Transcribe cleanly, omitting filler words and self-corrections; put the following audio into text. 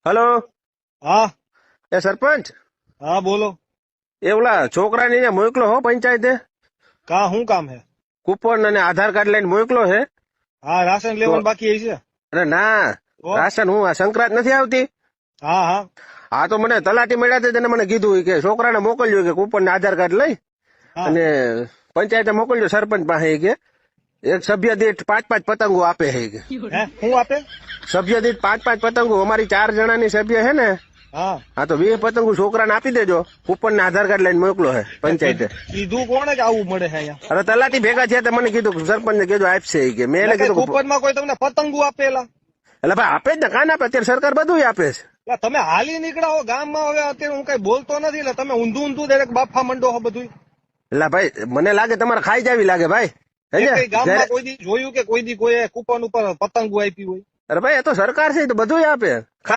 Hello. હા એ સરપંચ, હા બોલો. એ ઓલા છોકરાને અહીંયા મોકલો હો પંચાયતે. કા શું કામ હે? કૂપન અને આધાર કાર્ડ લઈને મોકલો છે. હા રાશન લેવાનું બાકી છે. અરે ના, તો? રાશન હું આ સંક્રાંત નથી આવતી. હા હા હા તો મને તલાટી મળ્યા હતા, તેને મને કીધું કે છોકરાને મોકલજો કે કૂપન ને આધાર કાર્ડ લઈ હા અને પંચાયતે મોકલજો સરપંચ પાસે કે એક સભ્ય દીઠ 5-5 પતંગો આપે છે કે. હે શું આપે? સભ્ય દીઠ 5-5 પતંગો, અમારી 4 જણાની સભ્ય છે ને. હા હા તો 20 પતંગો છોકરાને આપી દેજો. કૂપન ને આધાર કાર્ડ લઈને મોકલો છે પંચાયતે. કીધું કોણે કે આવું મળે છે અહીંયા? અરે તલાટી ભેગા થયા તો મને કીધું સરપંચ ને કીધું આપશે ઈ કે. મેં એને કીધું કૂપન માં કોઈ તમને પતંગો આપેલા? એટલે ભાઈ આપે જ ને, કાન આપે, અત્યારે સરકાર બધું આપે છે. એટલે તમે હાલી નીકળાવો ગામમાં. હવે અત્યારે હું કઈ બોલતો નથી એટલે તમે ઊંધું ઊંધું દરેક બાફા મંડો છો બધું. એટલે ભાઈ મને લાગે તમારે ખાઈ જાવી લાગે ભાઈ. કઈ ગામમાં ઘરે- કોઈ દી જોયું કે કોઈ દી કોઈ કૂપન ઉપર પતંગો આપી હોય? અરે ભાઈ એ તો સરકાર છે, એ તો બધું આપે.